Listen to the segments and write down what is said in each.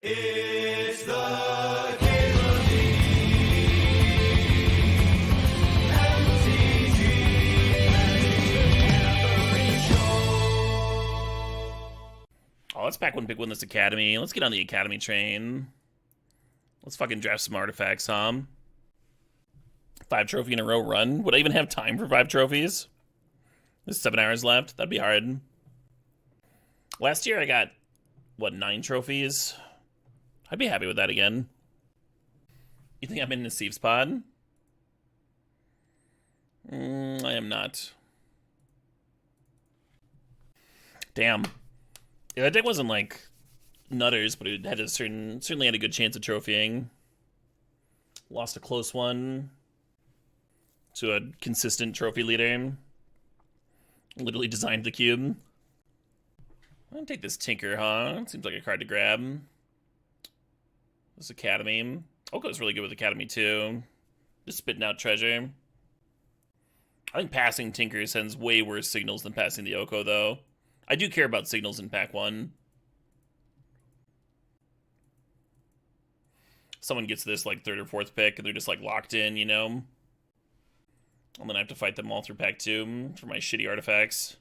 It's the Caleb MTG Show. Oh, let's pack one, pick one this Academy. Let's get on the Academy train. Let's fucking draft some artifacts, huh? 5 trophy in a row run. Would I even have time for 5 trophies? There's 7 hours left. That'd be hard. Last year I got, what, 9 trophies? I'd be happy with that again. You think I'm in the safe spot? I am not. Damn. Yeah, that deck wasn't like nutters, but it had a certainly had a good chance of trophying. Lost a close one to a consistent trophy leader. Literally designed the cube. I'm gonna take this Tinker, huh? Seems like a card to grab. This Academy. Oko's really good with Academy too. Just spitting out treasure. I think passing Tinker sends way worse signals than passing the Oko, though. I do care about signals in pack 1. Someone gets this like 3rd or 4th pick and they're just like locked in, you know? And then I have to fight them all through pack 2 for my shitty artifacts.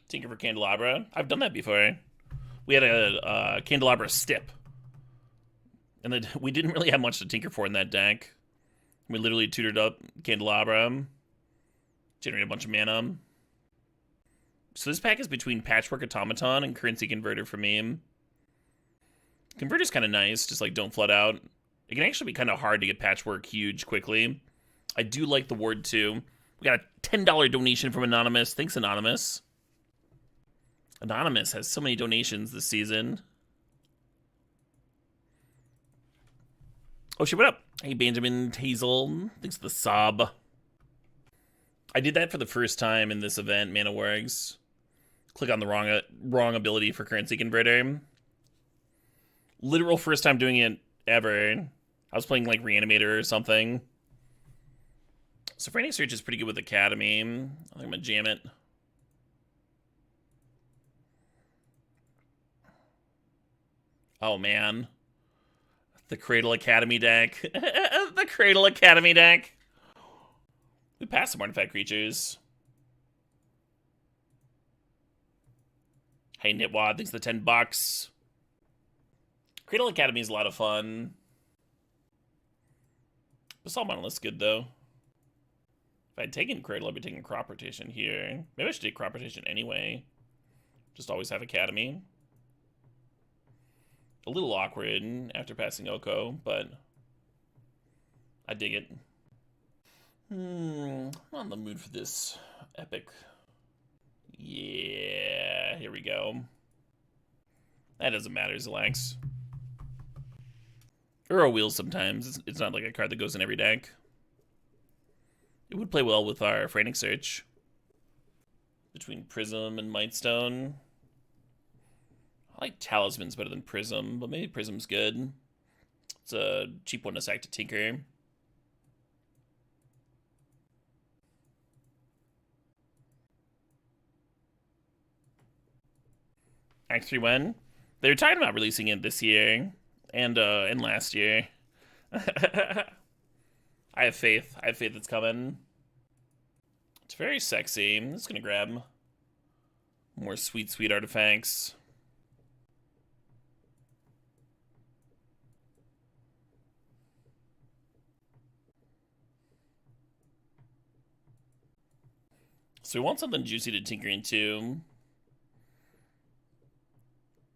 Tinker for Candelabra. I've done that before. We had a Candelabra Stip. And then we didn't really have much to tinker for in that deck. We literally tutored up Candelabra. Generated a bunch of mana. So this pack is between Patchwork Automaton and Currency Converter for me. Converter's kind of nice, just like don't flood out. It can actually be kind of hard to get Patchwork huge quickly. I do like the Ward too. We got a $10 donation from Anonymous. Thanks, Anonymous. Anonymous has so many donations this season. Oh shit, what up? Hey, Benjamin Hazel. Thanks for the sub. I did that for the first time in this event, Mana Works. Click on the wrong ability for Currency Converter. Literal first time doing it ever. I was playing like Reanimator or something. So Frantic Search is pretty good with Academy. I think I'm gonna jam it. Oh man. The Cradle Academy deck. The Cradle Academy deck. We passed some artifact creatures. Hey, Nitwad, thanks for the $10. Cradle Academy is a lot of fun. Basalt Monolith's good, though. If I'd taken Cradle, I'd be taking Crop Rotation here. Maybe I should take Crop Rotation anyway. Just always have Academy. A little awkward after passing Oko, but I dig it. I'm on the mood for this epic. Yeah, here we go. That doesn't matter, Zelax. Uro Wheels sometimes. It's not like a card that goes in every deck. It would play well with our Frantic Search. Between Prism and Mightstone. I like Talisman's better than Prism, but maybe Prism's good. It's a cheap one to sack to Tinker. Act 3 when? They were talking about releasing it this year and last year. I have faith. I have faith it's coming. It's very sexy. I'm just gonna grab more sweet, sweet artifacts. So we want something juicy to tinker into.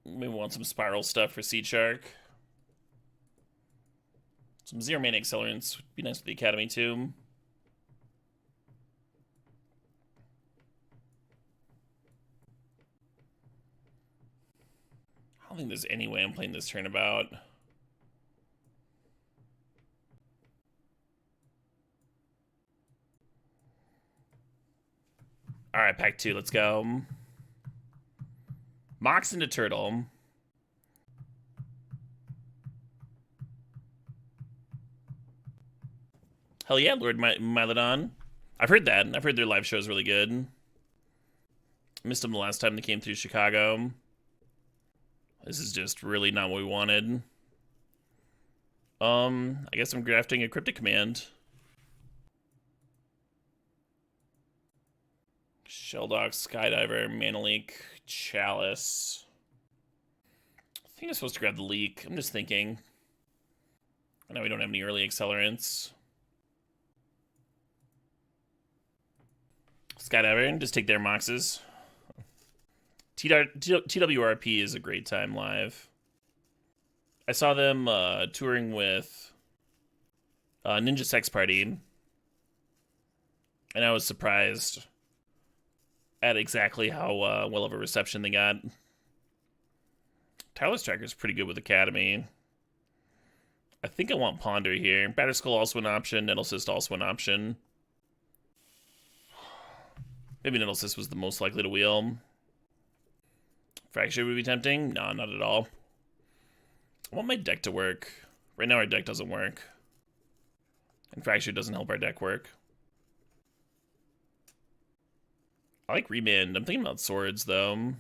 Maybe we want some spiral stuff for Seed Shark. Some 0 mana accelerants would be nice with the Academy too. I don't think there's any way I'm playing this turnabout. Alright, pack 2, let's go. Mox into Turtle. Hell yeah, Lord Mylodon. I've heard that. I've heard their live show is really good. Missed them the last time they came through Chicago. This is just really not what we wanted. I guess I'm drafting a Cryptic Command. Shelldock, Skydiver, Mana Leak, Chalice. I think I'm supposed to grab the Leak. I'm just thinking. I know we don't have any early accelerants. Skydiver, just take their moxes. TWRP is a great time live. I saw them touring with Ninja Sex Party, and I was surprised at exactly how well of a reception they got. Tyler Striker's pretty good with Academy. I think I want Ponder here. Batterskull also an option. Nettlecyst also an option. Maybe Nettlecyst was the most likely to wheel. Fracture would be tempting? No, not at all. I want my deck to work. Right now our deck doesn't work. And Fracture doesn't help our deck work. I like Remand. I'm thinking about Swords, though.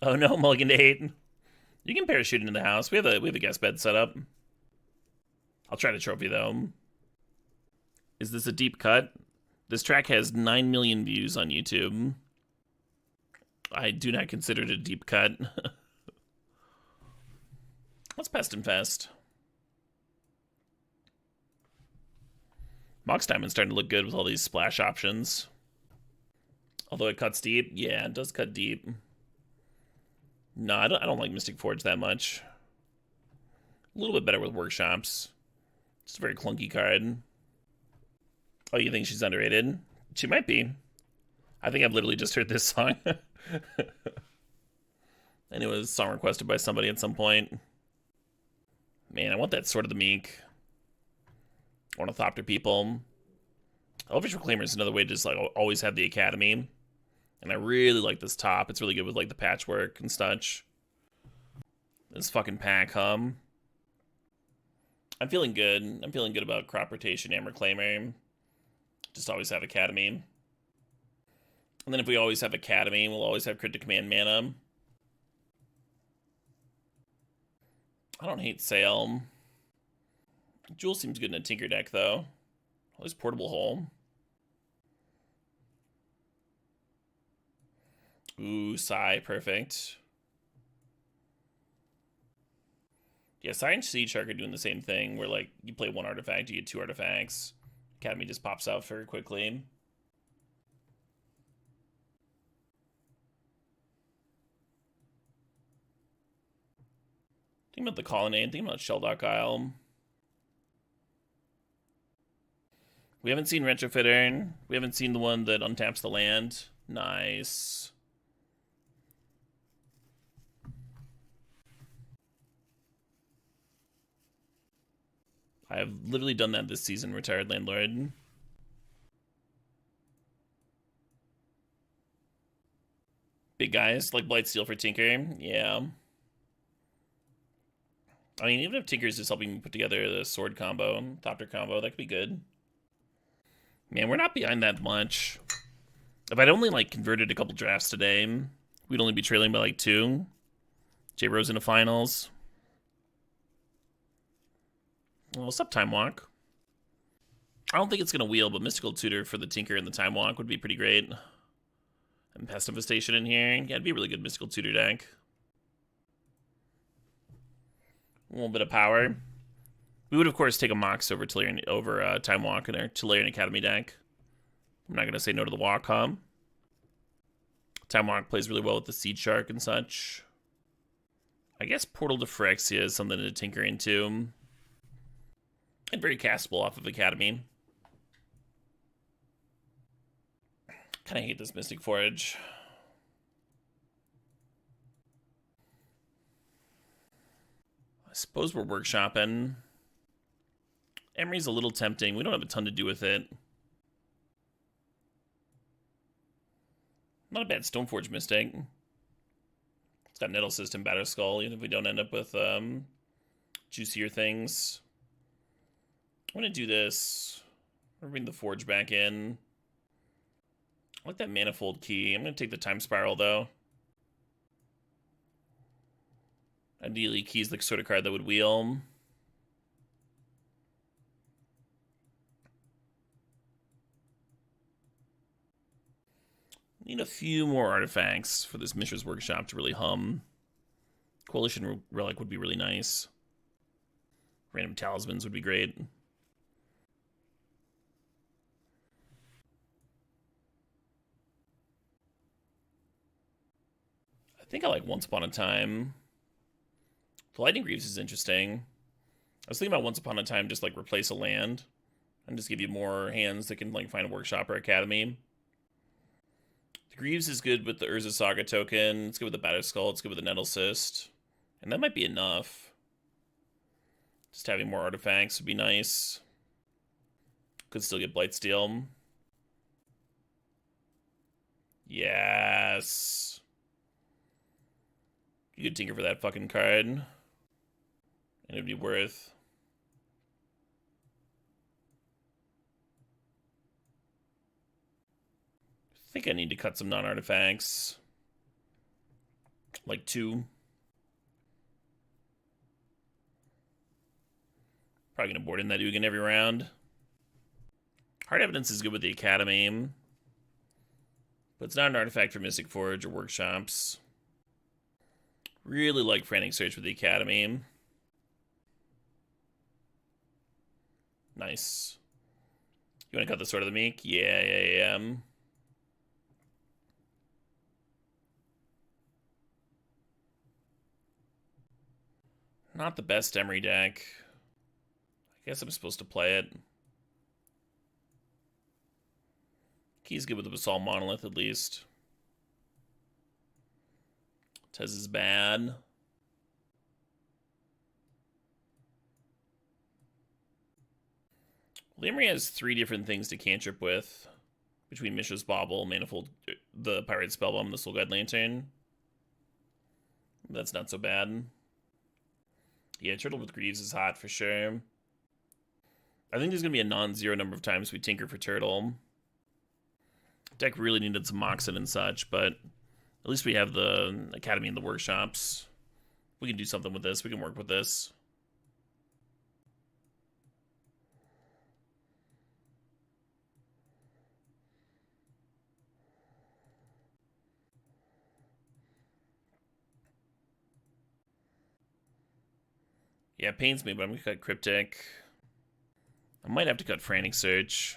Oh no, Mulligan to 8. You can parachute into the house. We have a guest bed set up. I'll try to trophy, though. Is this a deep cut? This track has 9 million views on YouTube. I do not consider it a deep cut. What's Pest Infest? Mox Diamond's starting to look good with all these splash options. Although it cuts deep. Yeah, it does cut deep. No, I don't like Mystic Forge that much. A little bit better with Workshops. It's a very clunky card. Oh, you think she's underrated? She might be. I think I've literally just heard this song. And it was a song requested by somebody at some point. Man, I want that Sword of the Meek. Ornithopter people. Elvish Reclaimer is another way to just like always have the Academy. And I really like this top. It's really good with like the patchwork and such. This fucking pack, I'm feeling good. I'm feeling good about crop rotation and Reclaimer. Just always have Academy. And then if we always have Academy, we'll always have Cryptic Command mana. I don't hate Sail. Jewel seems good in a Tinker deck, though. Always Portable Hole. Ooh, Psy, perfect. Yeah, Psy and Seed Shark are doing the same thing, where, like, you play one artifact, you get 2 artifacts. Academy just pops out very quickly. Think about the Colonnade, think about Shelldock Isle. We haven't seen Retrofitter. We haven't seen the one that untaps the land. Nice. I have literally done that this season, Retired Landlord. Big guys, like Blightsteel for Tinker. Yeah. I mean, even if Tinker's just helping me put together the sword combo, Thopter combo, that could be good. Man, we're not behind that much. If I'd only, like, converted a couple drafts today, we'd only be trailing by, like, 2. J-Rose into finals. Well, what's up, Time Walk? I don't think it's going to wheel, but Mystical Tutor for the Tinker and the Time Walk would be pretty great. And Pest Infestation in here. Yeah, it'd be a really good Mystical Tutor deck. A little bit of power. We would, of course, take a Mox over Time Walk in our Tillerian Academy deck. I'm not going to say no to the walk, huh? Time Walk plays really well with the Seed Shark and such. I guess Portal to Phyrexia is something to tinker into. And very castable off of Academy. Kind of hate this Mystic Forge. I suppose we're workshopping. Emery's a little tempting. We don't have a ton to do with it. Not a bad Stoneforge Mystic. It's got Nettle System, Batterskull, even if we don't end up with juicier things. I'm going to do this. We're bring the Forge back in. I like that Manifold Key. I'm going to take the Time Spiral, though. Ideally, Key's the sort of card that would wheel. Need a few more artifacts for this Mishra's Workshop to really hum. Coalition Relic would be really nice. Random Talismans would be great. I think I like Once Upon a Time. The Lightning Greaves is interesting. I was thinking about Once Upon a Time, just like replace a land and just give you more hands that can like find a Workshop or Academy. The Greaves is good with the Urza Saga token. It's good with the Batter Skull. It's good with the Nettle Cyst. And that might be enough. Just having more artifacts would be nice. Could still get Blightsteel. Yes. You could tinker for that fucking card. And it'd be worth. I think I need to cut some non-artifacts. Like 2. Probably gonna board in that Ugin every round. Hard Evidence is good with the Academy. But it's not an artifact for Mystic Forge or Workshops. Really like Frantic Search with the Academy. Nice. You want to cut the Sword of the Meek? Yeah. Not the best Emery deck. I guess I'm supposed to play it. Key's good with the Basalt Monolith, at least. Tez is bad. Well, Emery has 3 different things to cantrip with. Between Mishra's Bauble, Manifold, the Pirate Spellbomb, and the Soul Guide Lantern. That's not so bad. Yeah, Turtle with Greaves is hot for sure. I think there's going to be a non-zero number of times we tinker for Turtle. Deck really needed some Moxen and such, but at least we have the Academy and the Workshops. We can do something with this. We can work with this. Yeah, it pains me, but I'm going to cut Cryptic. I might have to cut Frantic Search.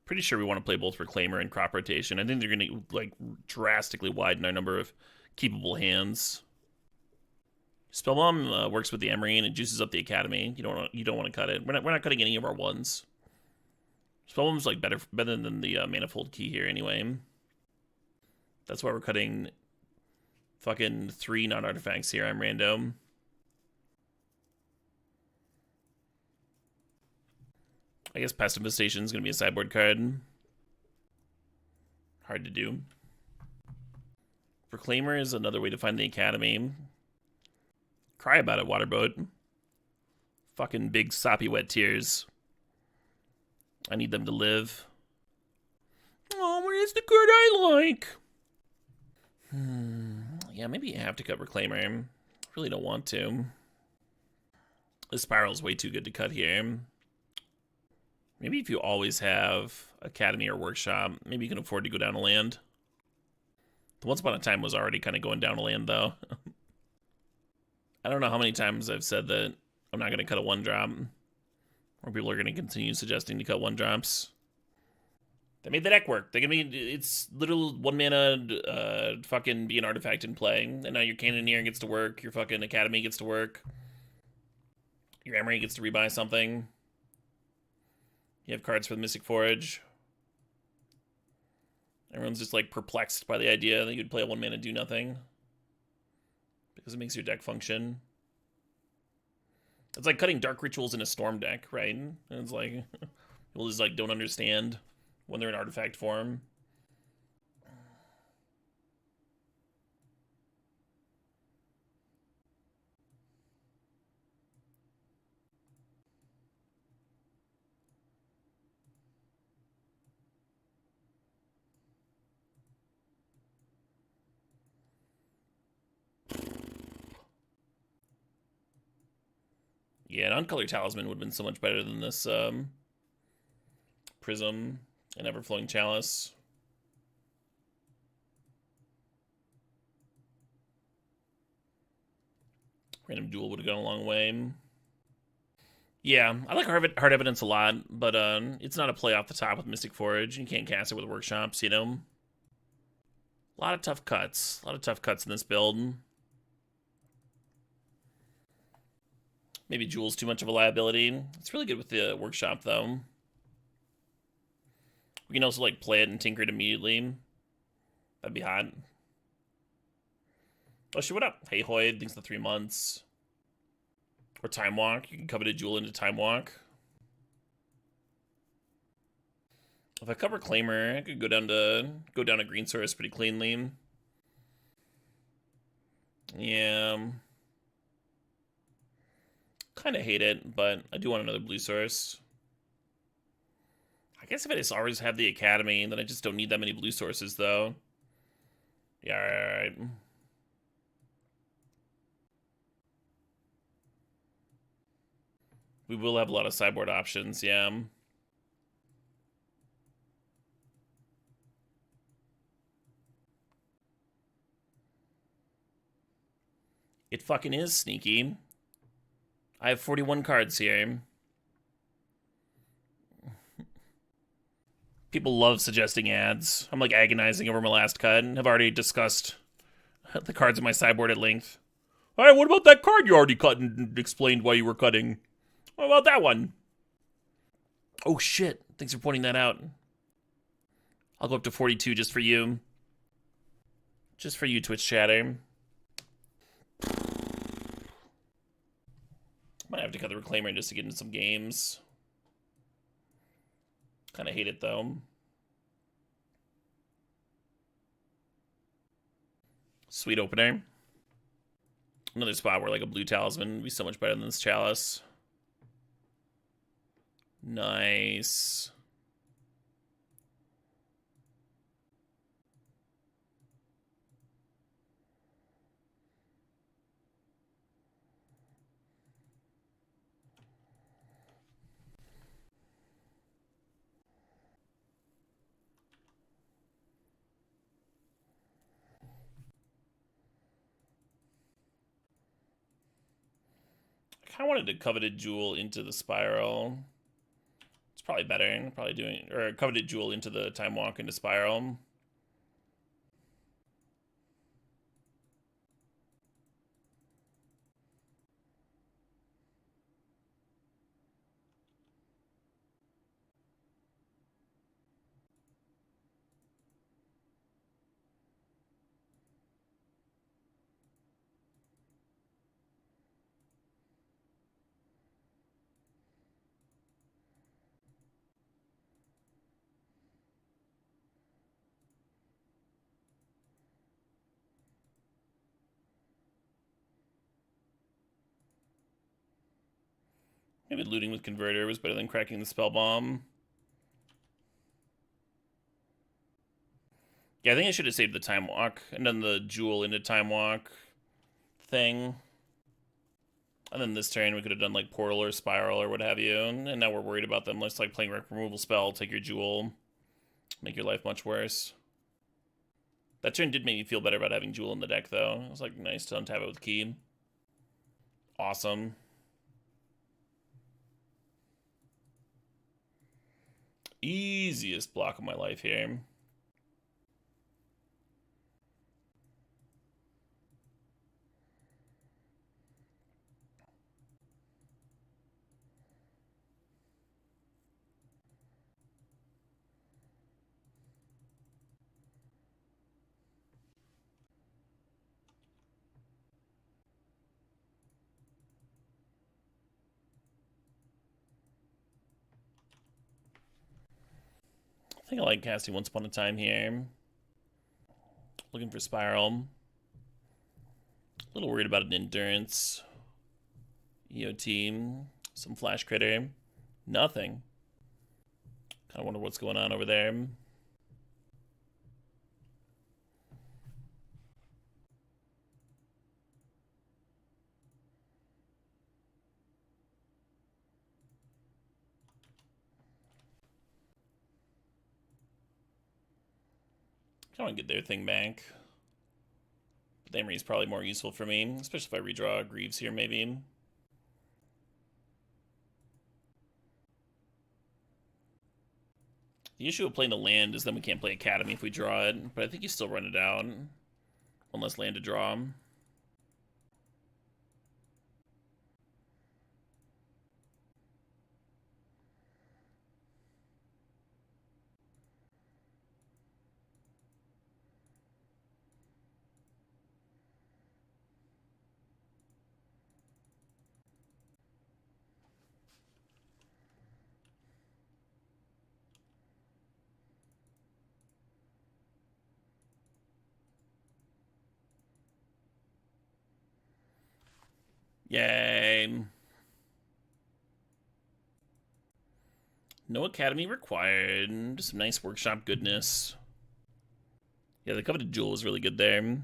Pretty sure we want to play both Reclaimer and Crop Rotation. I think they're going to like drastically widen our number of keepable hands. Spellbomb works with the Emery and it juices up the Academy. You don't want to cut it. We're not cutting any of our ones. Spellbomb's like better than the Manifold Key here anyway. That's why we're cutting fucking 3 non-artifacts here. I'm random. I guess Pest Infestation is going to be a sideboard card. Hard to do. Reclaimer is another way to find the Academy. Cry about it, Waterboat. Fucking big soppy wet tears. I need them to live. Oh, what is the card I like? Yeah, maybe you have to cut Reclaimer. I really don't want to. This Spiral's way too good to cut here. Maybe if you always have Academy or Workshop, maybe you can afford to go down a land. The Once Upon a Time was already kind of going down a land, though. I don't know how many times I've said that I'm not going to cut a 1-drop. Or people are going to continue suggesting to cut 1-drops. They made the deck work. It's literal 1 mana fucking be an artifact in play. And now your Cannoneer gets to work. Your fucking Academy gets to work. Your Emery gets to rebuy something. You have cards for the Mystic Forge. Everyone's just like perplexed by the idea that you'd play a 1 mana do nothing. Because it makes your deck function. It's like cutting Dark Rituals in a Storm deck, right? And it's like, people just like don't understand when they're in artifact form. Yeah, an Uncolor Talisman would have been so much better than this Prism and Everflowing Chalice. Random Duel would have gone a long way. Yeah, I like Hard Evidence a lot, but it's not a play off the top with Mystic Forge. You can't cast it with Workshops, you know? A lot of tough cuts. A lot of tough cuts in this build. Maybe Jewel's too much of a liability. It's really good with the Workshop, though. We can also, like, play it and tinker it immediately. That'd be hot. Oh, shit, what up? Hey, Hoyd, thanks for the 3 months. Or Time Walk. You can covet a Jewel into Time Walk. If I cover Claimer, I could go down to Green Source pretty cleanly. Yeah. Kind of hate it, but I do want another blue source. I guess if I just always have the Academy, then I just don't need that many blue sources, though. Yeah, alright. We will have a lot of sideboard options, yeah. It fucking is sneaky. I have 41 cards here. People love suggesting ads. I'm like agonizing over my last cut and have already discussed the cards in my sideboard at length. All right, what about that card you already cut and explained why you were cutting? What about that one? Oh shit, thanks for pointing that out. I'll go up to 42 just for you. Just for you, Twitch chatter. Might have to cut the Reclaimer just to get into some games. Kind of hate it, though. Sweet opener. Another spot where, like, a blue Talisman would be so much better than this Chalice. Nice. I kind of wanted to Coveted Jewel into the Spiral. It's probably better. Probably doing, or Coveted Jewel into the Time Walk into Spiral. Maybe looting with Converter was better than cracking the Spell Bomb. Yeah, I think I should have saved the Time Walk and done the Jewel into Time Walk thing. And then this turn we could have done like Portal or Spiral or what have you. And now we're worried about them. Let's like playing Rec Removal Spell, take your Jewel, make your life much worse. That turn did make me feel better about having Jewel in the deck, though. It was like nice to untap it with Key. Awesome. Easiest block of my life here. I think I like casting Once Upon a Time here. Looking for Spiral. A little worried about an Endurance. EOT. Some Flash Critter. Nothing. Kind of wonder what's going on over there. I want to get their thing back. But Emery is probably more useful for me, especially if I redraw Greaves here, maybe. The issue of playing the land is then we can't play Academy if we draw it, but I think you still run it out. One less land to draw. Yay. No Academy required. Just some nice workshop goodness. Yeah, the Coveted Jewel is really good there.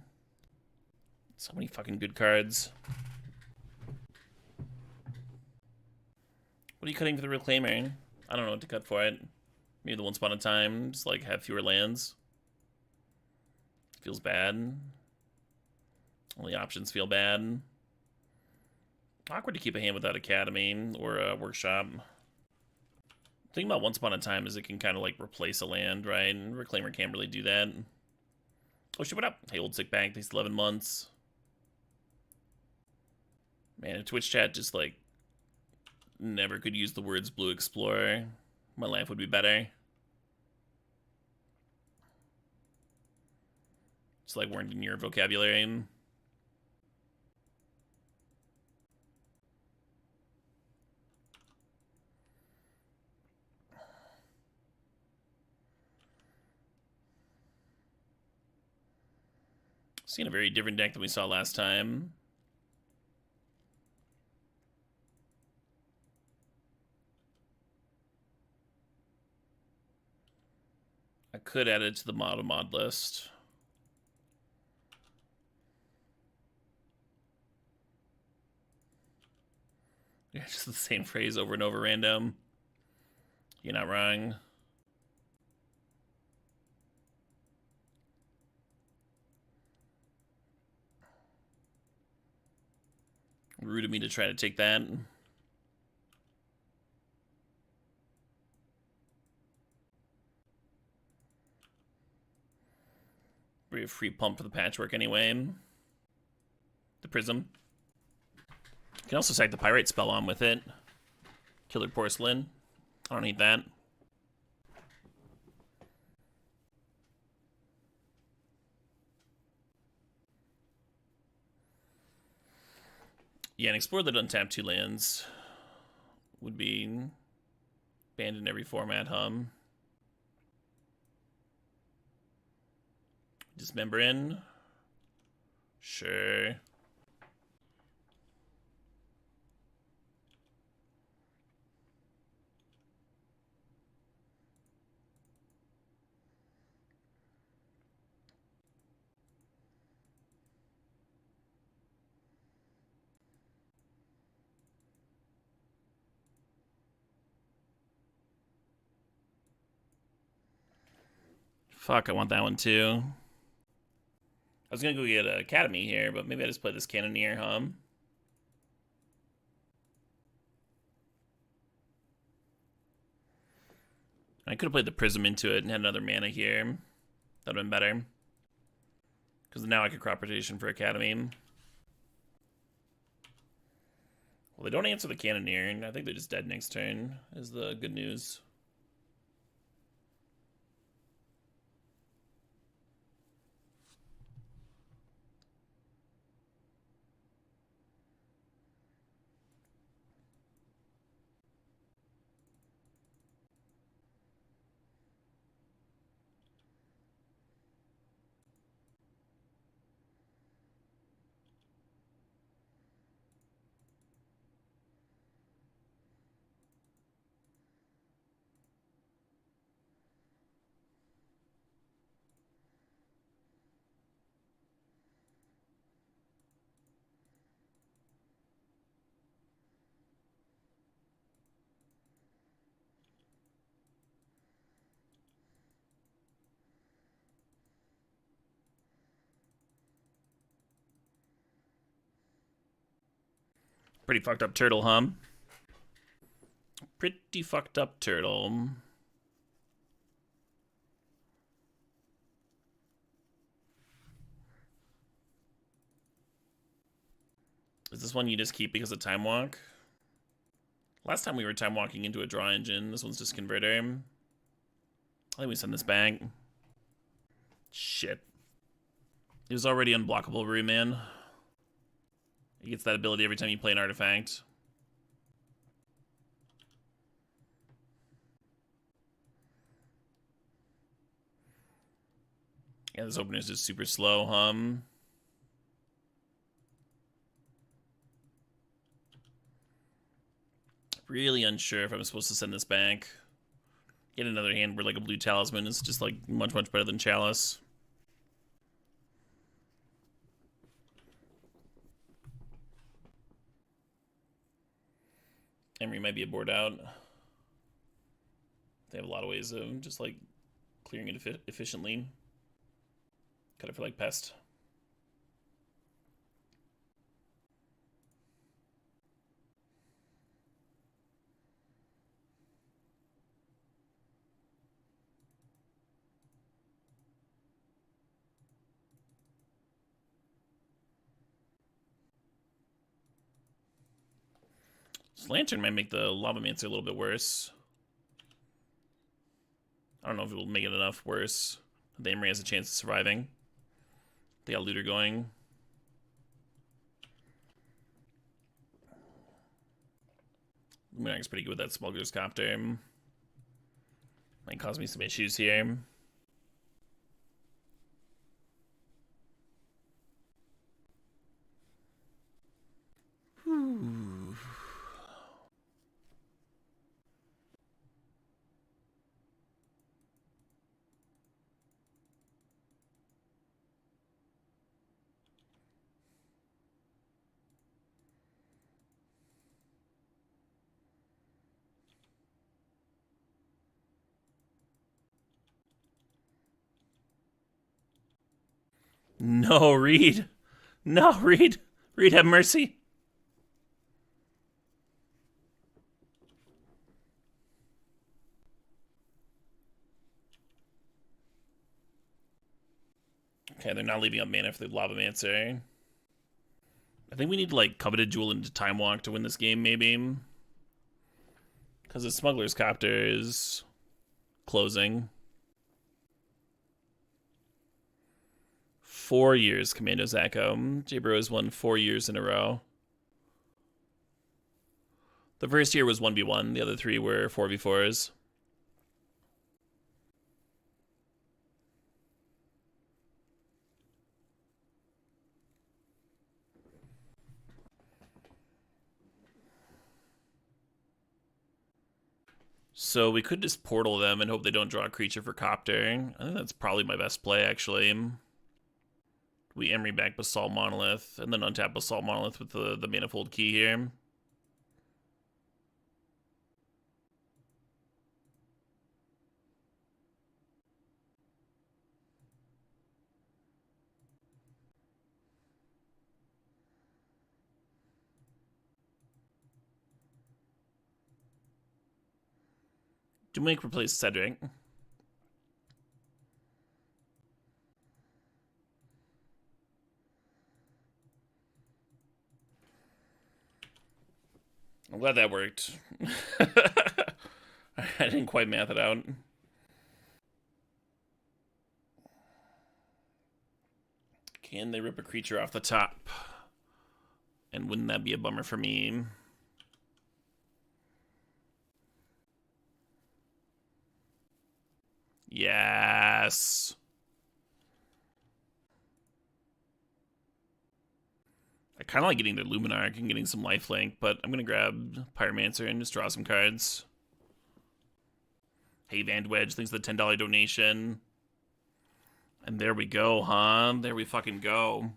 So many fucking good cards. What are you cutting for the Reclaimer? I don't know what to cut for it. Maybe the Once Upon a Time, just like have fewer lands. Feels bad. All the options feel bad. Awkward to keep a hand without Academy or a Workshop. The thing about Once Upon a Time is it can kind of like replace a land, right? And Reclaimer can't really do that. Oh shit, what up? Hey, old sick bag, thanks 11 months. Man, in Twitch chat just like never could use the words Blue Explorer. My life would be better. It's like weren't in your vocabulary. Seen a very different deck than we saw last time. I could add it to the mod list. Yeah, just the same phrase over and over random. You're not wrong. Rude of me to try to take that. We have free pump for the patchwork anyway. The Prism. You can also sack the Pyrite spell on with it. Killer Porcelain. I don't need that. Yeah, an Explorer that doesn't tap 2 lands would be banned in every format, Dismembering. Sure. Fuck, I want that one too. I was gonna go get an Academy here, but maybe I just play this Cannoneer, I could have played the Prism into it and had another mana here. That would have been better. Because now I could crop rotation for Academy. Well, they don't answer the Cannoneer, and I think they're just dead next turn, is the good news. Pretty fucked up turtle, huh? Pretty fucked up turtle. Is this one you just keep because of time walk? Last time we were time walking into a draw engine. This one's just converter. I think we send this back. Shit. It was already unblockable, Rue, man. He gets that ability every time you play an artifact. Yeah, this opener is just super slow, Really unsure if I'm supposed to send this back. Get another hand where like a blue talisman is just like much better than Chalice. Emery might be a board out. They have a lot of ways of just like clearing it efficiently. Cut it for like pest. This lantern might make the Lavamancer a little bit worse. I don't know if it will make it enough worse. The Emery has a chance of surviving. They got Looter going. Luminar's pretty good with that Smuggler's Copter. Might cause me some issues here. Whew. No, Reed. No, Reed. Reed, have mercy. Okay, they're not leaving up mana for the Lavamancer. I think we need to, like, Coveted Jewel into Time Walk to win this game, maybe. Because the Smuggler's Copter is closing. 4 years, Commando's Echo. J-Bro has won 4 years in a row. The first year was 1v1. The other 3 were 4v4s. So we could just portal them and hope they don't draw a creature for Copter. I think that's probably my best play, actually. We Emery back Basalt Monolith, and then untap Basalt Monolith with the Manifold Key here. Doomwake replace Cedric. I'm glad that worked. I didn't quite math it out. Can they rip a creature off the top? And wouldn't that be a bummer for me? Yes. I kind of like getting the Luminarch and getting some lifelink, but I'm going to grab Pyromancer and just draw some cards. Hey, Vandwedge, thanks for the $10 donation. And there we go, huh? There we fucking go.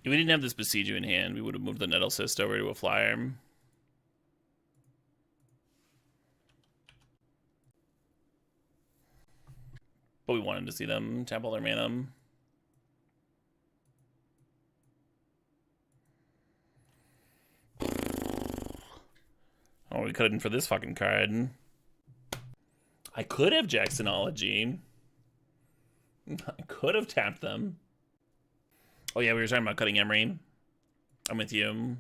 If we didn't have this Besieger in hand, we would have moved the Nettle Cyst over to a flyer. But we wanted to see them tap all their mana. Oh, we couldn't for this fucking card. I could have Jacksonology. I could have tapped them. Oh yeah, we were talking about cutting Emery. I'm with you.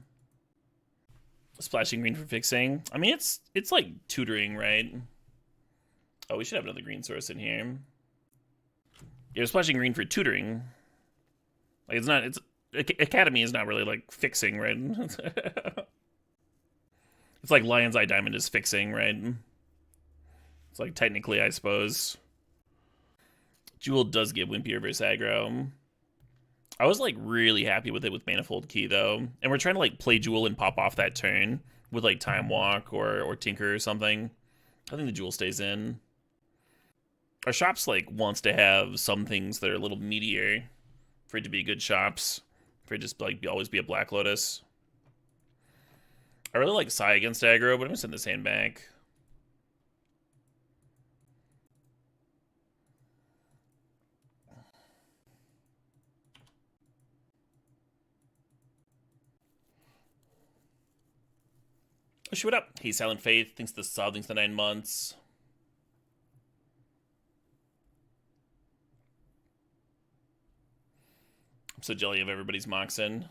Splashing green for fixing. I mean, it's like tutoring, right? Oh, we should have another green source in here. Yeah, splashing green for tutoring. Like it's Academy is not really like fixing, right? It's like Lion's Eye Diamond is fixing, right? It's like technically, I suppose. Jewel does give Wimpy reverse aggro. I was like really happy with it with Manifold Key though. And we're trying to like play Jewel and pop off that turn with like Time Walk or Tinker or something. I think the Jewel stays in. Our shops like wants to have some things that are a little meatier for it to be good shops. For it just like always be a Black Lotus. I really like Psy against aggro, but I'm gonna send this hand back. Oh, shoot, what up? Hey, Silent Faith thinks the sub thinks the 9 months. I'm so jelly of everybody's Moxen.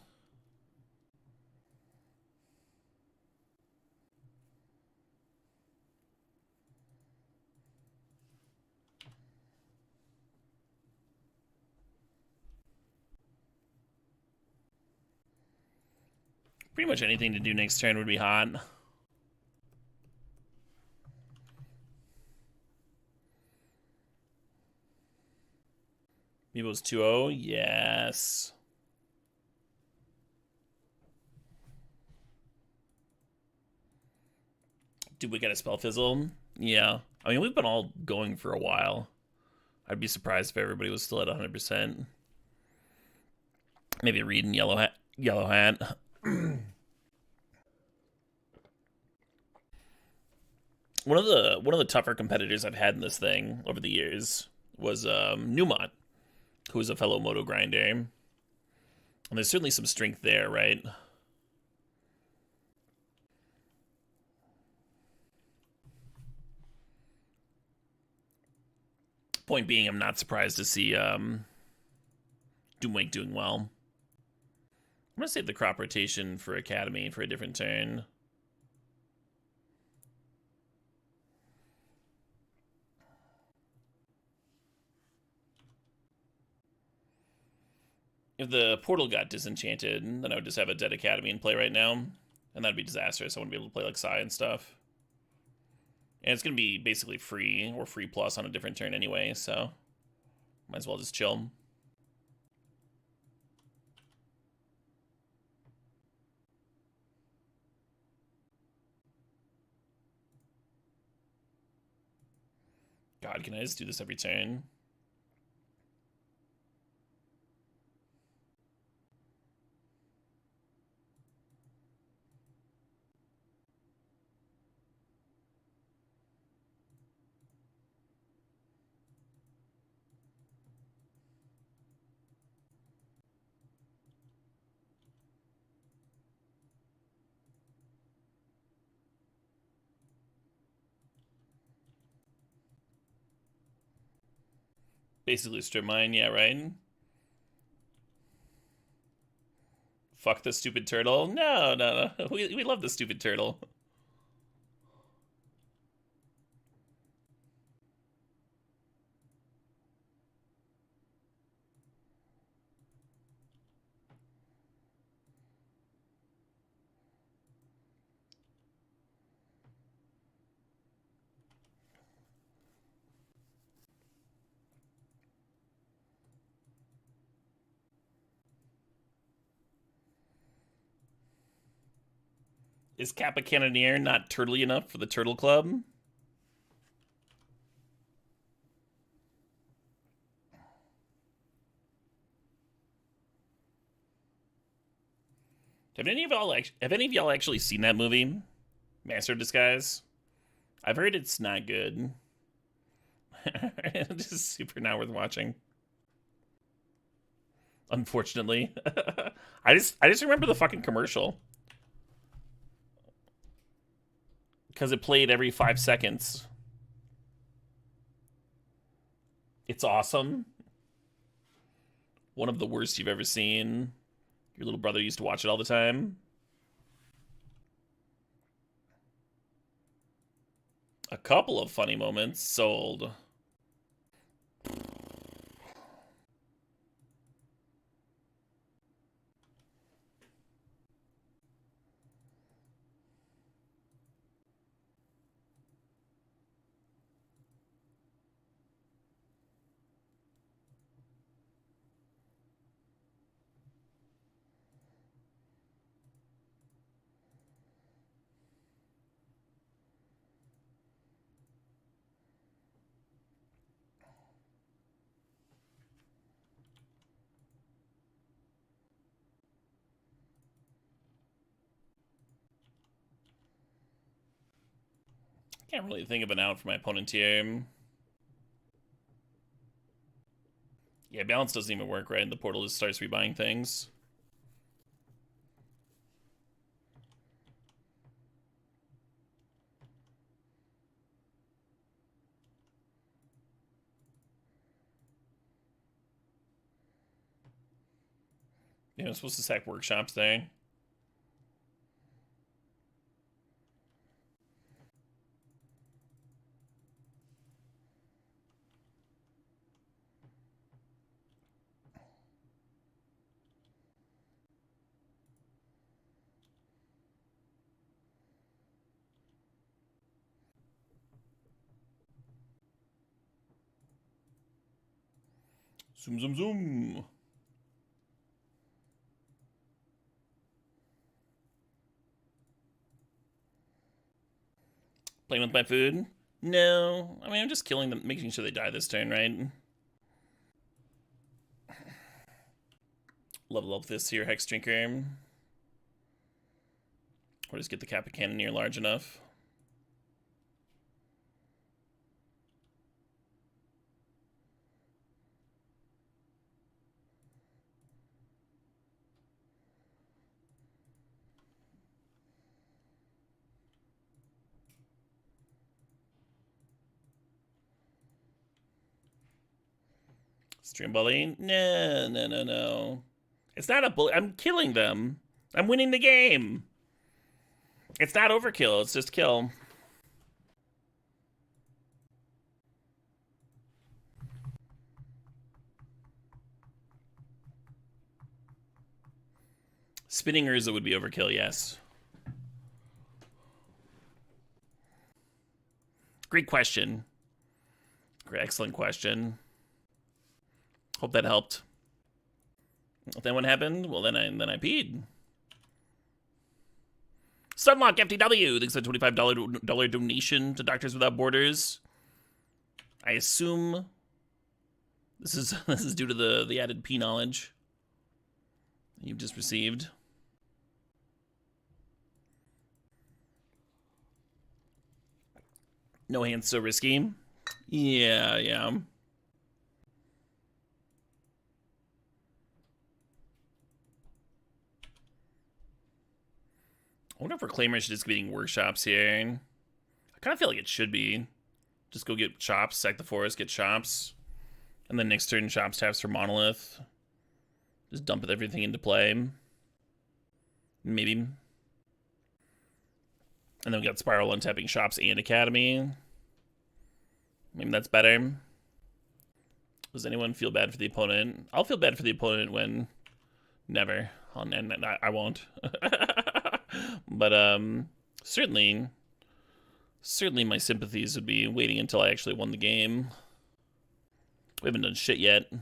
Pretty much anything to do next turn would be hot. Meebo's 2-0, yes. Did we get a Spell Fizzle? Yeah. I mean, we've been all going for a while. I'd be surprised if everybody was still at 100%. Maybe Reed and Yellow Hat. One of the tougher competitors I've had in this thing over the years was Newmont, who is a fellow Moto grinder. And there's certainly some strength there, right? Point being, I'm not surprised to see Doomwake doing well. I'm gonna save the crop rotation for Academy for a different turn. If the portal got disenchanted, then I would just have a dead Academy in play right now. And that'd be disastrous. I wouldn't be able to play like Psy and stuff. And it's going to be basically free or free plus on a different turn anyway, so might as well just chill. God, can I just do this every turn? Basically strip mine, yeah, right? Fuck the stupid turtle. No. We love the stupid turtle. Is Kappa Cannoneer not turtly enough for the Turtle Club? Have any of y'all actually seen that movie, Master of Disguise? I've heard it's not good. It's just super not worth watching. Unfortunately. I just remember the fucking commercial. Because it played every 5 seconds. It's awesome. One of the worst you've ever seen. Your little brother used to watch it all the time. A couple of funny moments. Sold. Can't really think of an out for my opponent here. Yeah, balance doesn't even work, right? The portal just starts rebuying things. Yeah, I'm supposed to sack workshops there. Zoom, zoom, zoom. Playing with my food? No. I mean, I'm just killing them, making sure they die this turn, right? Level up this here Hex Drinker. Or just get the Kappa Cannoneer large enough. Stream bully? No, no, no, no. It's not a bully. I'm killing them. I'm winning the game. It's not overkill. It's just kill. Spinning Urza would be overkill, yes. Great question. Great, excellent question. Hope that helped. Then what happened? Well, then I peed. Sunlock FTW. Thanks for a $25 donation to Doctors Without Borders. I assume this is due to the added P knowledge you've just received. No hands so risky. Yeah, yeah. I wonder if Reclaimer should just be getting workshops here. I kind of feel like it should be. Just go get chops, sack the forest, get chops. And then next turn, chops taps for Monolith. Just dump everything into play. Maybe. And then we got Spiral untapping shops and Academy. Maybe that's better. Does anyone feel bad for the opponent? I'll feel bad for the opponent when... Never. I won't. But certainly my sympathies would be waiting until I actually won the game. We haven't done shit yet.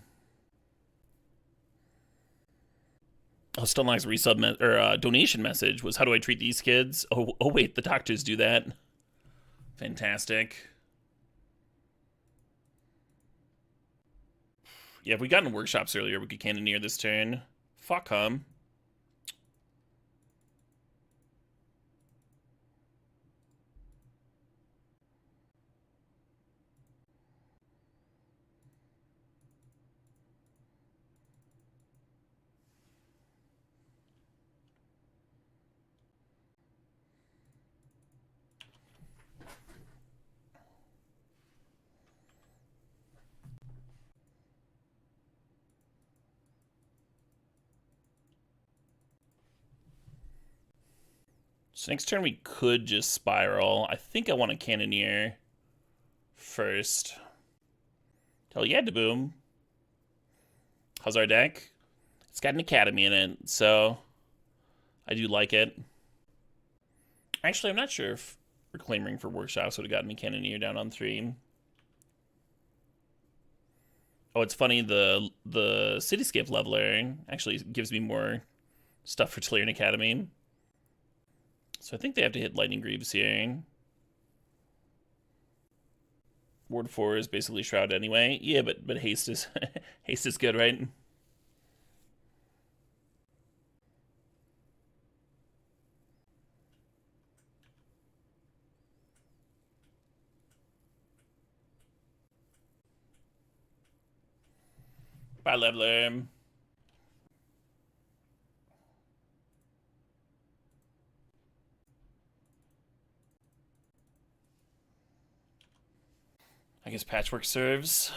Oh, Stunlock's resub donation message was, how do I treat these kids? Oh wait, the doctors do that. Fantastic. Yeah, if we got in workshops earlier, we could Cannoneer this turn. Fuck him. So next turn we could just spiral. I think I want a Cannoneer first. Hell yeah, Daboom. How's our deck? It's got an Academy in it, so I do like it. Actually, I'm not sure if Reclaiming for Workshops would have gotten me Cannoneer down on 3. Oh, it's funny, the Cityscape Leveler actually gives me more stuff for Tellurian Academy. So I think they have to hit Lightning Greaves here. Ward 4 is basically Shroud anyway. Yeah, but haste is haste is good, right? Bye, Leveler. I guess Patchwork serves.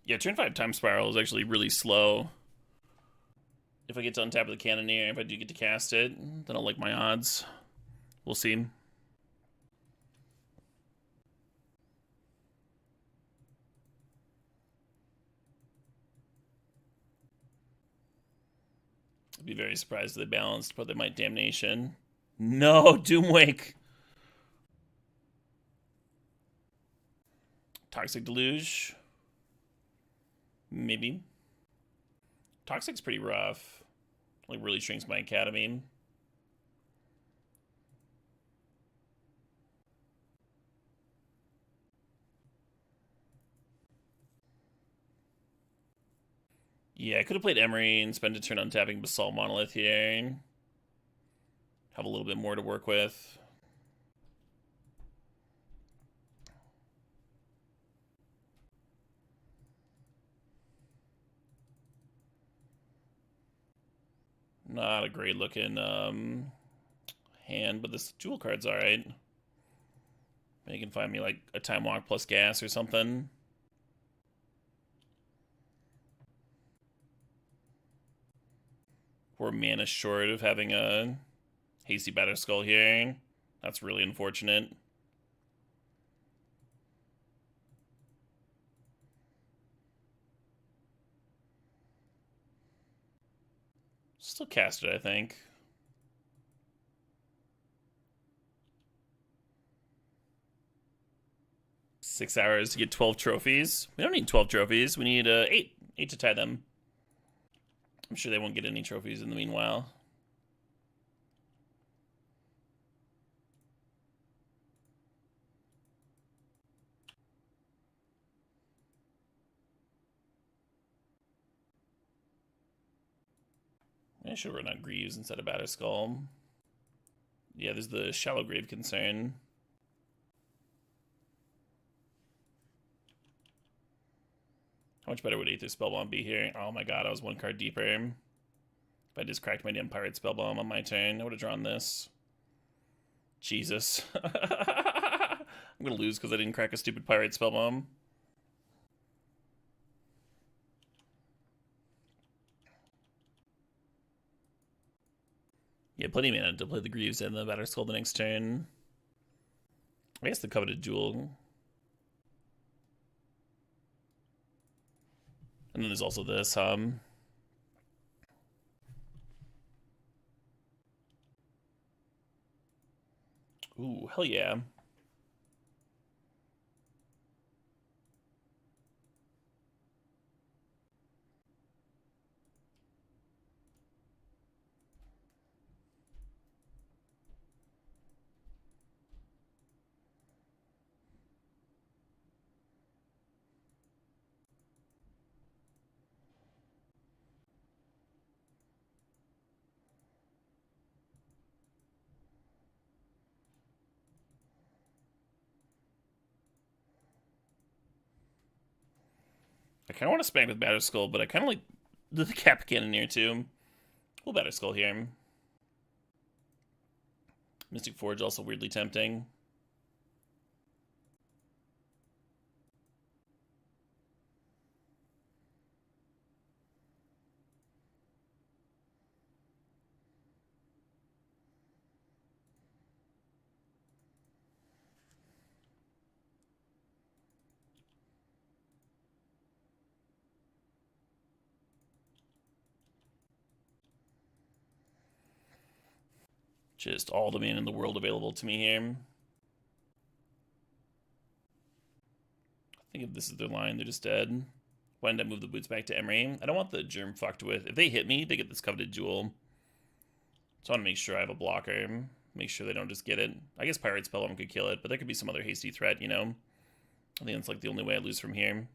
Yeah, turn 5 Time Spiral is actually really slow. If I get to untap with the Cannoneer, if I do get to cast it, then I'll like my odds. We'll see. I'd be very surprised if they balanced, but they might Damnation. No, Doomwake. Toxic Deluge. Maybe. Toxic's pretty rough. Like, really shrinks my Academy. Yeah, I could have played Emery and spent a turn untapping Basalt Monolith here. Have a little bit more to work with. Not a great looking hand, but this dual card's alright. You can find me like a Time Walk plus gas or something. We're mana short of having a Hasty Batterskull here. That's really unfortunate. Still cast it, I think. Six hours to get 12 trophies. We don't need 12 trophies. We need 8. 8 to tie them. I'm sure they won't get any trophies in the meanwhile. I should run out Greaves instead of Batterskull. Yeah, there's the Shallow Grave concern. How much better would Aether Spellbomb be here? Oh my god, I was 1 card deeper. If I just cracked my damn Pirate Spellbomb on my turn, I would have drawn this. Jesus. I'm gonna lose because I didn't crack a stupid Pirate Spellbomb. Yeah, plenty of mana to play the Greaves and the Batterskull the next turn. I guess the Coveted Jewel. And then there's also this, Ooh, hell yeah. I kind of want to spank with Batterskull, but I kind of like the Cap Cannoneer too. We'll Batterskull here. Mystic Forge also weirdly tempting. Just all the mana in the world available to me here. I think if this is their line, they're just dead. Why didn't I move the boots back to Emery? I don't want the germ fucked with. If they hit me, they get this coveted jewel. So I want to make sure I have a blocker. Make sure they don't just get it. I guess Pirate Spellworm could kill it, but there could be some other hasty threat, you know? I think that's like the only way I lose from here.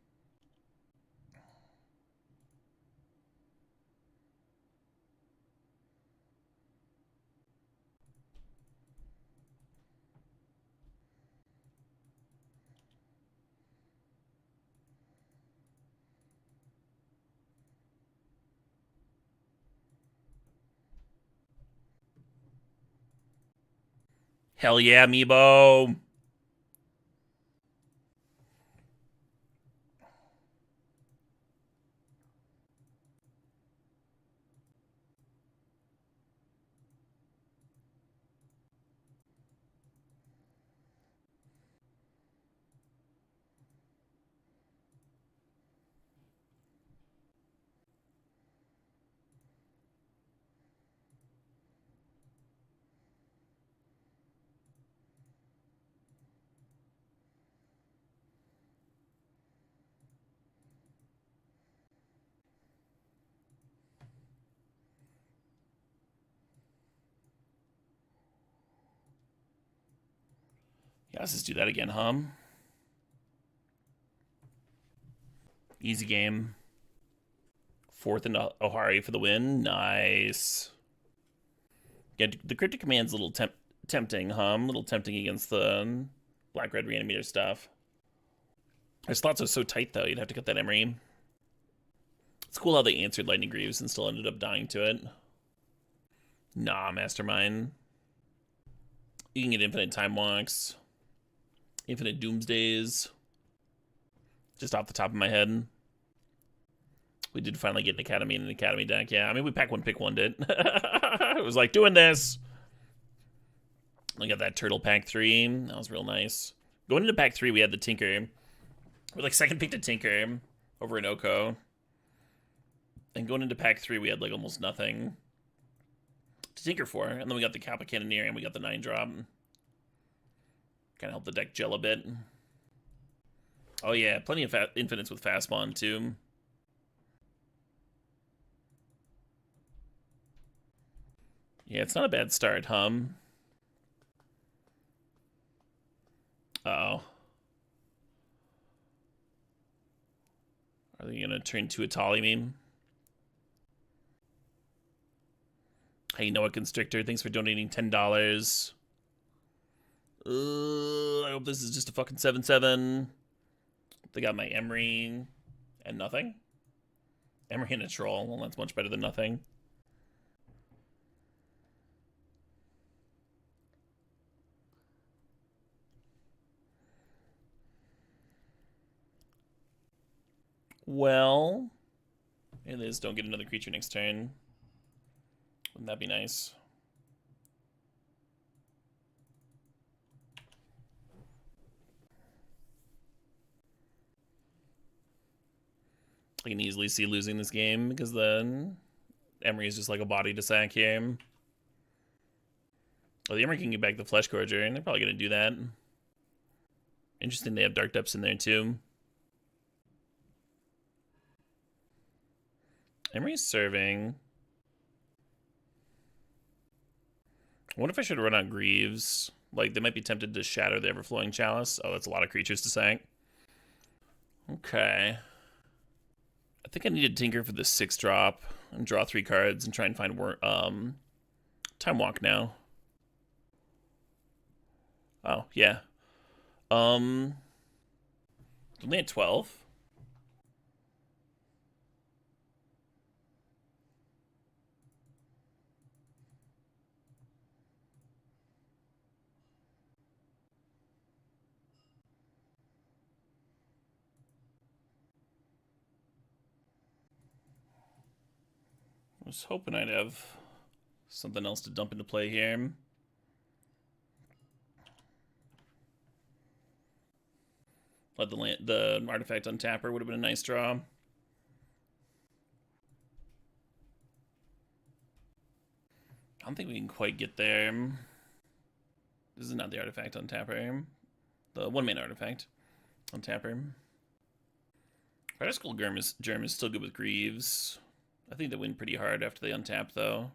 Hell yeah, Meebo! Yeah, let's just do that again, huh? Easy game. Fourth and Ohari for the win. Nice. Yeah, the Cryptic Command's a little tempting, huh? A little tempting against the Black-Red Reanimator stuff. Our slots are so tight, though. You'd have to cut that Emery. It's cool how they answered Lightning Greaves and still ended up dying to it. Nah, Mastermind. You can get infinite Time Walks. Infinite Doomsdays. Just off the top of my head. We did finally get an Academy and an Academy deck. Yeah, I mean, we pack one, pick one did. It was like doing this. We got that Turtle pack 3. That was real nice. Going into pack 3, we had the Tinker. We like second picked a Tinker over an Oko. And going into pack 3, we had like almost nothing to tinker for. And then we got the Kappa Cannoneer and we got the 9-drop. Kind of helped the deck gel a bit. Oh yeah, plenty of infinites with fast spawn too. Yeah, it's not a bad start, hum. Uh-oh. Are they gonna turn to a Tali meme? Hey, Noah Constrictor, thanks for donating $10. I hope this is just a fucking 7/7. They got my Emery and nothing. Emery and a troll. Well, that's much better than nothing. Well, it is. Don't get another creature next turn. Wouldn't that be nice? I can easily see losing this game because then Emery is just like a body to sack here. Oh, the Emery can get back the Flesh Gorger, and they're probably going to do that. Interesting they have Dark Depths in there too. Emery's serving. I wonder if I should run out Greaves. Like, they might be tempted to shatter the Everflowing Chalice. Oh, that's a lot of creatures to sack. Okay. I think I need to tinker for the 6-drop and draw 3 cards and try and find Time Walk now. Oh, yeah. Only at 12. was hoping I'd have something else to dump into play here. Let the artifact untapper would have been a nice draw. I don't think we can quite get there. This is not the artifact untapper. The 1-mana artifact untapper. Radical Germ is still good with Greaves. I think they win pretty hard after they untap, though.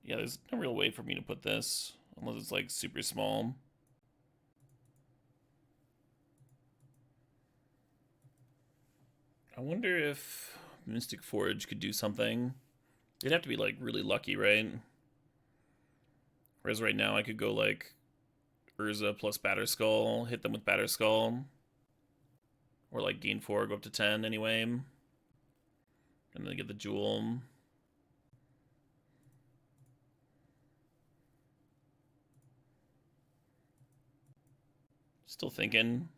Yeah, there's no real way for me to put this, unless it's, like, super small. I wonder if Mystic Forge could do something. It'd have to be, like, really lucky, right? Whereas right now I could go, like, Urza plus Batterskull, hit them with Batterskull. Or, like, gain 4, go up to 10 anyway. And then get the Jewel. Still thinking.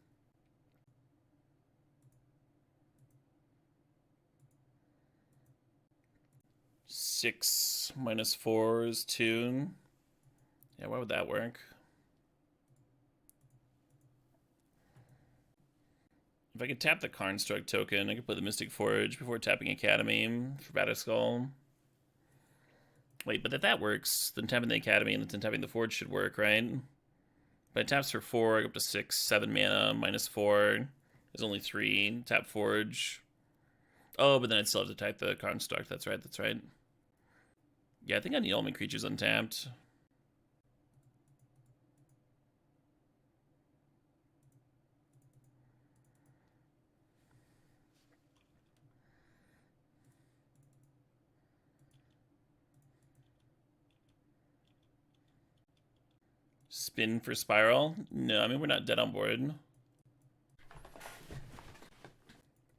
Six minus 4 is 2. Yeah, why would that work? If I could tap the Construct token, I could play the Mystic Forge before tapping Academy for Batterskull. Wait, but if that works, then tapping the Academy and then tapping the Forge should work, right? But it taps for 4, I go up to 6, 7 mana, minus 4. There's only 3. Tap Forge. Oh, but then I'd still have to type the Construct. That's right, that's right. Yeah, I think I need all my creatures untapped. Spin for Spiral? No, I mean, we're not dead on board.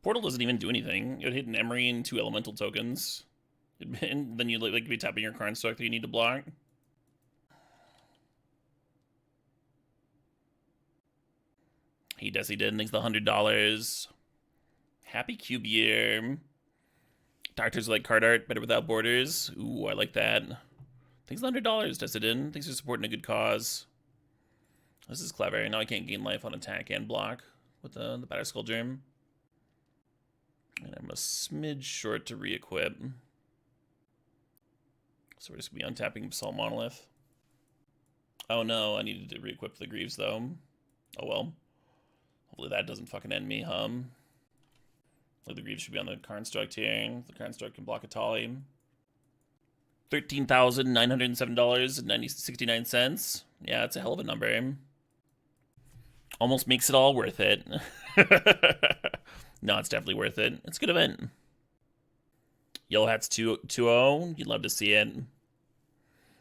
Portal doesn't even do anything. It would hit an Emery and 2 elemental tokens. And then you'd like be tapping your Construct that you need to block. He does, he did. Thanks the $100. Happy Cube Year. Doctors like card art, better without borders. Ooh, I like that. Thanks the $100, tested in. Thanks for supporting a good cause. This is clever. Now I can't gain life on attack and block with the Batterskull Germ. And I'm a smidge short to re-equip. So we're just going to be untapping Basalt Monolith. Oh no, I needed to re-equip the Greaves though. Oh well. Hopefully that doesn't fucking end me, Like the Greaves should be on the Construct here. The Construct can block a Tali. $13,907.69. Yeah, that's a hell of a number. Almost makes it all worth it. No, it's definitely worth it. It's a good event. Yellow Hat's 2-0. You'd love to see it.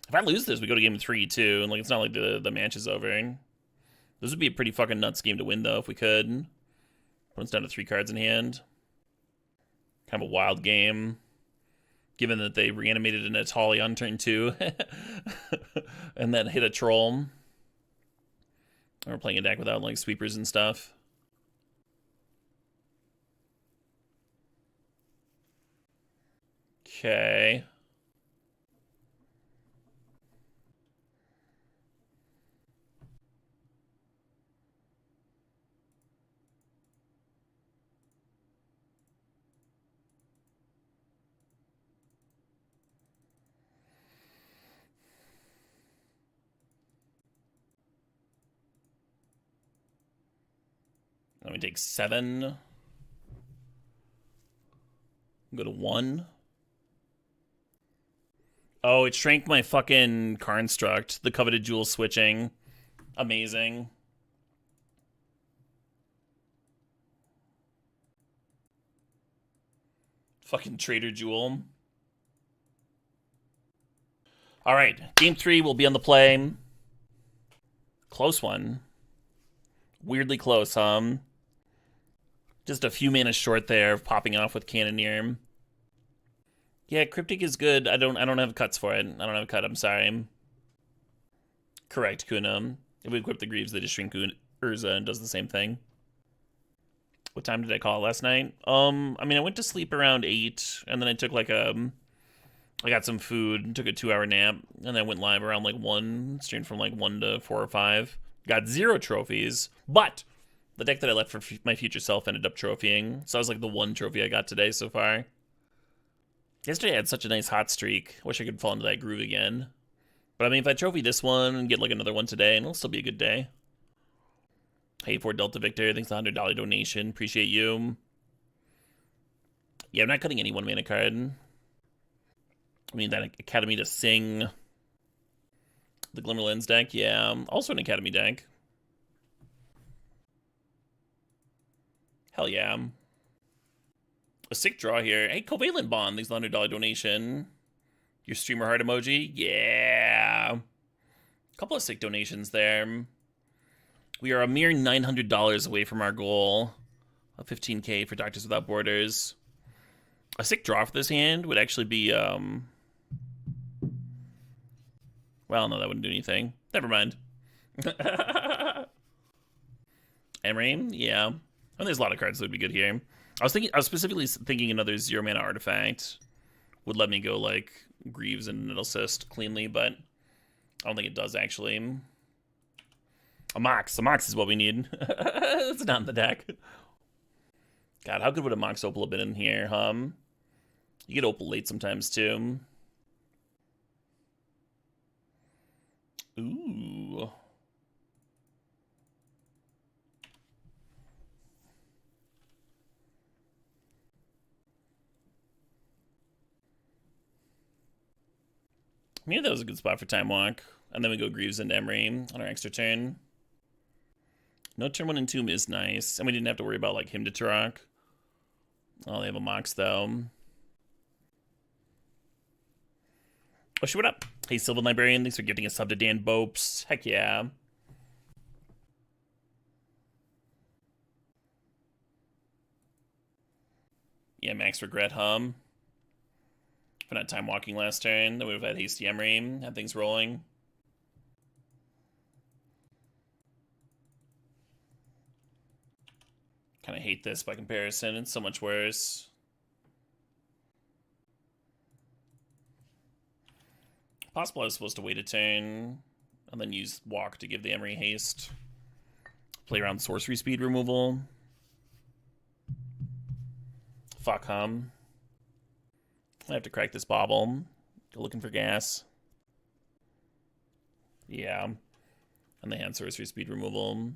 If I lose this, we go to game 3 too. And like, it's not like the match is over. This would be a pretty fucking nuts game to win though, if we could. Put us down to 3 cards in hand. Kind of a wild game. Given that they reanimated an Atali on turn 2. And then hit a troll. And we're playing a deck without like sweepers and stuff. Okay. Let me take 7. Go to 1. Oh, it shrank my fucking Construct. The Coveted Jewel switching. Amazing. Fucking Trader Jewel. Alright, game 3 will be on the play. Close one. Weirdly close, Just a few mana short there of popping off with Cannoneer. Yeah, Cryptic is good. I don't have cuts for it. I don't have a cut, I'm sorry. Correct, Kuna. If we equip the Greaves, they just shrink Urza and does the same thing. What time did I call last night? I mean, I went to sleep around 8, and then I took like a I got some food, took a 2-hour nap, and then went live around like 1, streamed from like 1 to 4 or 5. Got 0 trophies, but the deck that I left for my future self ended up trophying. So that was like the 1 trophy I got today so far. Yesterday I had such a nice hot streak. Wish I could fall into that groove again. But I mean, if I trophy this one and get like another one today, it'll still be a good day. Hey, for Delta Victor, thanks for the $100 donation. Appreciate you. Yeah, I'm not cutting any 1-mana card. I mean, that Academy to Sing. The Glimmer Lens deck, yeah. Also an Academy deck. Hell yeah. A sick draw here. Hey, Covalent Bond, thanks for the $100 donation. Your streamer heart emoji? Yeah. Couple of sick donations there. We are a mere $900 away from our goal of 15K for Doctors Without Borders. A sick draw for this hand would actually be, well, no, that wouldn't do anything. Never mind. Emery, yeah. And there's a lot of cards that would be good here. I was specifically thinking another 0-mana artifact would let me go like Greaves and it'll assist cleanly, but I don't think it does actually. A Mox is what we need. It's not in the deck. God, how good would a Mox Opal have been in here, You get Opal late sometimes too. Ooh. Maybe that was a good spot for Time Walk. And then we go Greaves and Emery on our extra turn. No turn 1 and 2 is nice. And we didn't have to worry about like him to Turok. Oh, they have a Mox though. Oh, shit, what up? Hey, Sylvan Librarian, thanks for gifting a sub to Dan Bopes. Heck yeah. Yeah, max regret, For not time walking last turn, then we would have had Hasty Emery, had things rolling. Kind of hate this by comparison, it's so much worse. Possible I was supposed to wait a turn and then use walk to give the Emery haste. Play around sorcery speed removal. Fuck, I have to crack this bauble. Go looking for gas. Yeah. And they had sorcery speed removal.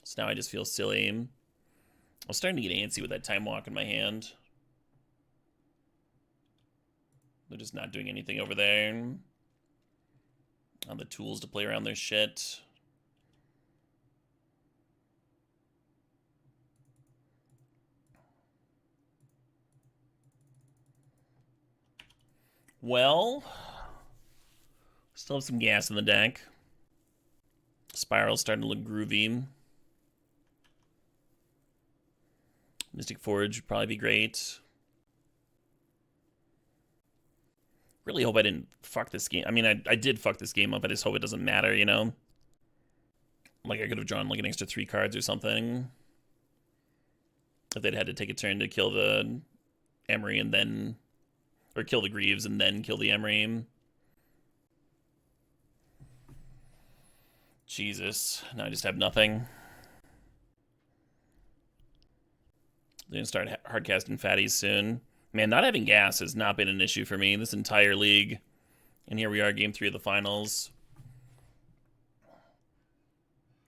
So now I just feel silly. I was starting to get antsy with that time walk in my hand. They're just not doing anything over there. On the tools to play around their shit. Well, still have some gas in the deck. Spiral's starting to look groovy. Mystic Forge would probably be great. Really hope I didn't fuck this game. I mean, I did fuck this game up. I just hope it doesn't matter, you know? Like, I could have drawn, like, an extra 3 cards or something. If they'd had to take a turn to kill the Emery and then... Or kill the Greaves and then kill the Emery. Jesus. Now I just have nothing. They're gonna start hardcasting fatties soon. Man, not having gas has not been an issue for me this entire league. And here we are, game 3 of the finals.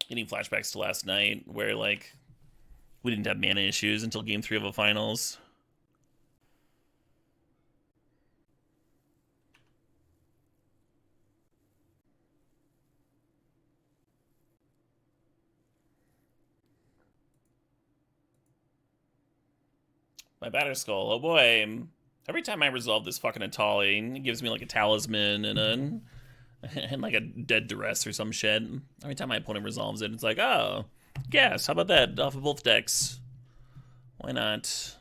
Getting flashbacks to last night where, like, we didn't have mana issues until game 3 of the finals. My Batter Skull, oh boy. Every time I resolve this fucking Atali, it gives me like a talisman and and like a dead duress or some shit. Every time my opponent resolves it, it's like, oh, yes, how about that? Off of both decks. Why not?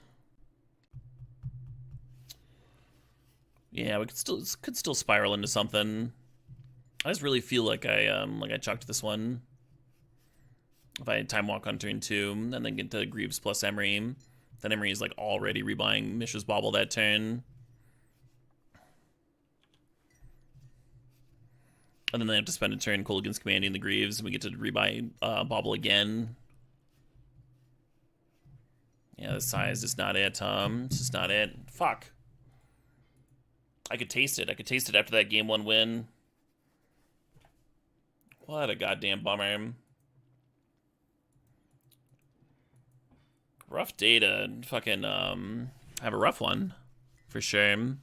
Yeah, we could still spiral into something. I just really feel like I chucked this one. If I had Time Walk on turn 2, and then get to Greaves plus Emery. Then Emery is like already rebuying Mishra's Bauble that turn. And then they have to spend a turn Kolaghan's commanding the Greaves, and we get to rebuy Bauble again. Yeah, the size is not it, It's just not it. Fuck. I could taste it. I could taste it after that game 1 win. What a goddamn bummer. Rough day to fucking have a rough one, for sure.